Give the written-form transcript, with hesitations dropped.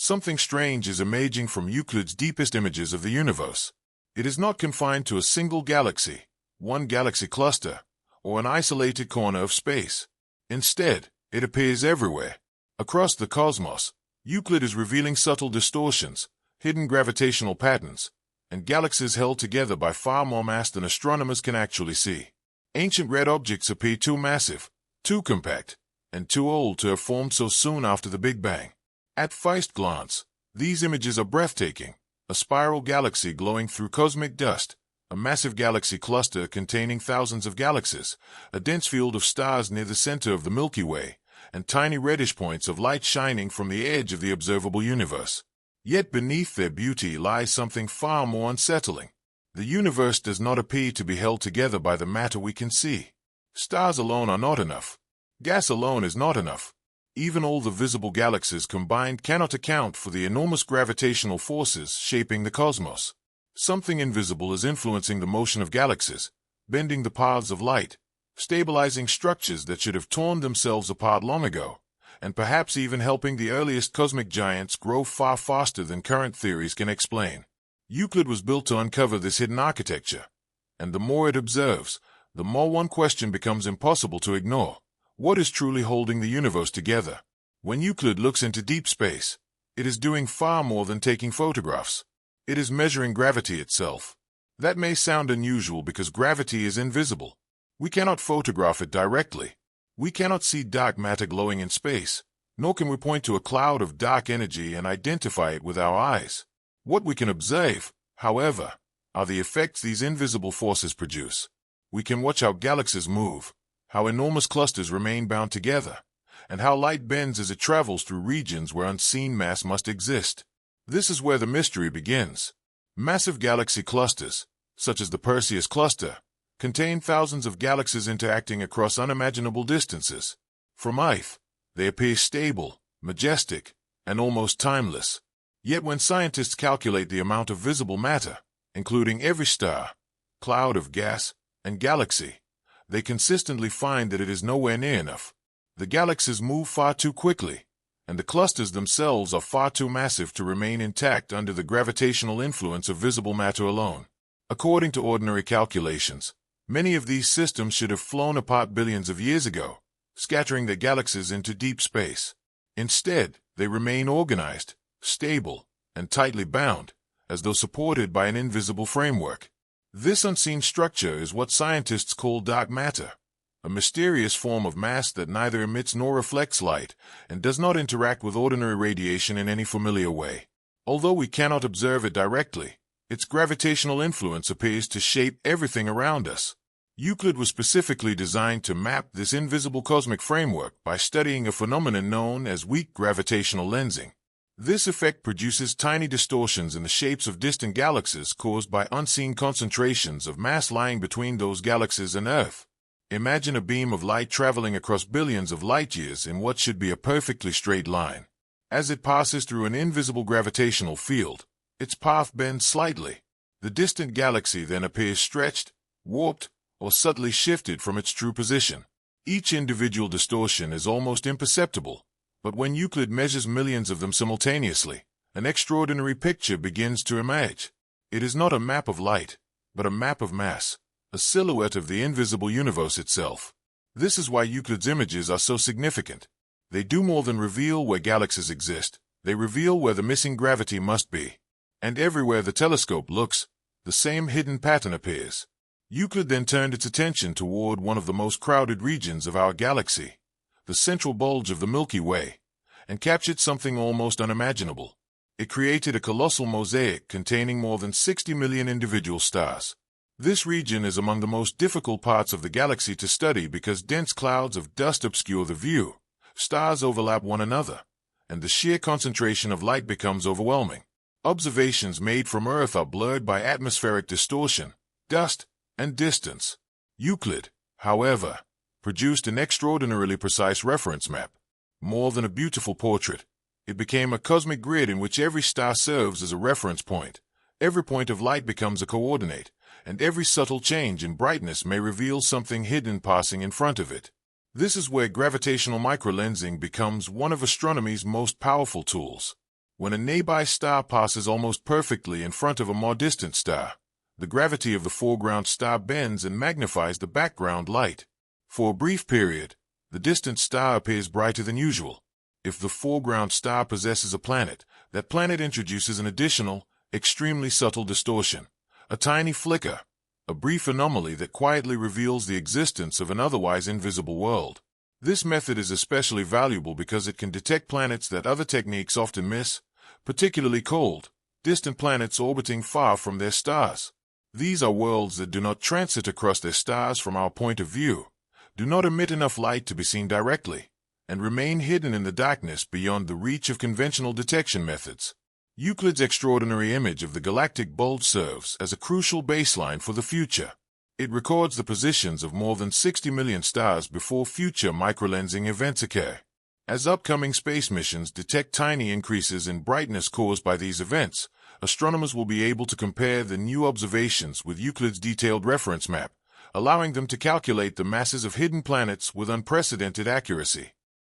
Something strange is emerging from Euclid's deepest images of the universe. It is not confined to a single galaxy, one galaxy cluster, or an isolated corner of space. Instead, it appears everywhere. Across the cosmos, Euclid is revealing subtle distortions, hidden gravitational patterns, and galaxies held together by far more mass than astronomers can actually see. Ancient red objects appear too massive, too compact, and too old to have formed so soon after the Big Bang. At first glance, these images are breathtaking. A spiral galaxy glowing through cosmic dust, a massive galaxy cluster containing thousands of galaxies, a dense field of stars near the center of the Milky Way, and tiny reddish points of light shining from the edge of the observable universe. Yet beneath their beauty lies something far more unsettling. The universe does not appear to be held together by the matter we can see. Stars alone are not enough. Gas alone is not enough. Even all the visible galaxies combined cannot account for the enormous gravitational forces shaping the cosmos. Something invisible is influencing the motion of galaxies, bending the paths of light, stabilizing structures that should have torn themselves apart long ago, and perhaps even helping the earliest cosmic giants grow far faster than current theories can explain. Euclid was built to uncover this hidden architecture, and the more it observes, the more one question becomes impossible to ignore. What is truly holding the universe together? When Euclid looks into deep space, it is doing far more than taking photographs. It is measuring gravity itself. That may sound unusual because gravity is invisible. We cannot photograph it directly. We cannot see dark matter glowing in space, nor can we point to a cloud of dark energy and identify it with our eyes. What we can observe, however, are the effects these invisible forces produce. We can watch how galaxies move, how enormous clusters remain bound together, and how light bends as it travels through regions where unseen mass must exist. This is where the mystery begins. Massive galaxy clusters, such as the Perseus cluster, contain thousands of galaxies interacting across unimaginable distances. From Earth, they appear stable, majestic, and almost timeless. Yet when scientists calculate the amount of visible matter, including every star, cloud of gas, and galaxy, they consistently find that it is nowhere near enough. The galaxies move far too quickly, and the clusters themselves are far too massive to remain intact under the gravitational influence of visible matter alone. According to ordinary calculations, many of these systems should have flown apart billions of years ago, scattering their galaxies into deep space. Instead, they remain organized, stable, and tightly bound, as though supported by an invisible framework. This unseen structure is what scientists call dark matter, a mysterious form of mass that neither emits nor reflects light and does not interact with ordinary radiation in any familiar way. Although we cannot observe it directly, its gravitational influence appears to shape everything around us. Euclid was specifically designed to map this invisible cosmic framework by studying a phenomenon known as weak gravitational lensing. This effect produces tiny distortions in the shapes of distant galaxies caused by unseen concentrations of mass lying between those galaxies and Earth. Imagine a beam of light traveling across billions of light-years in what should be a perfectly straight line. As it passes through an invisible gravitational field, its path bends slightly. The distant galaxy then appears stretched, warped, or subtly shifted from its true position. Each individual distortion is almost imperceptible, but when Euclid measures millions of them simultaneously, an extraordinary picture begins to emerge. It is not a map of light, but a map of mass, a silhouette of the invisible universe itself. This is why Euclid's images are so significant. They do more than reveal where galaxies exist, they reveal where the missing gravity must be. And everywhere the telescope looks, the same hidden pattern appears. Euclid then turned its attention toward one of the most crowded regions of our galaxy, the central bulge of the Milky Way, and captured something almost unimaginable. It created a colossal mosaic containing more than 60 million individual stars. This region is among the most difficult parts of the galaxy to study because dense clouds of dust obscure the view, stars overlap one another, and the sheer concentration of light becomes overwhelming. Observations made from Earth are blurred by atmospheric distortion, dust, and distance. Euclid, however, produced an extraordinarily precise reference map. More than a beautiful portrait, it became a cosmic grid in which every star serves as a reference point. Every point of light becomes a coordinate, and every subtle change in brightness may reveal something hidden passing in front of it. This is where gravitational microlensing becomes one of astronomy's most powerful tools. When a nearby star passes almost perfectly in front of a more distant star, the gravity of the foreground star bends and magnifies the background light. For a brief period, the distant star appears brighter than usual. If the foreground star possesses a planet, that planet introduces an additional, extremely subtle distortion, a tiny flicker, a brief anomaly that quietly reveals the existence of an otherwise invisible world. This method is especially valuable because it can detect planets that other techniques often miss, particularly cold, distant planets orbiting far from their stars. These are worlds that do not transit across their stars from our point of view, do not emit enough light to be seen directly, and remain hidden in the darkness beyond the reach of conventional detection methods. Euclid's extraordinary image of the galactic bulge serves as a crucial baseline for the future. It records the positions of more than 60 million stars before future microlensing events occur. As upcoming space missions detect tiny increases in brightness caused by these events, astronomers will be able to compare the new observations with Euclid's detailed reference map, allowing them to calculate the masses of hidden planets with unprecedented accuracy.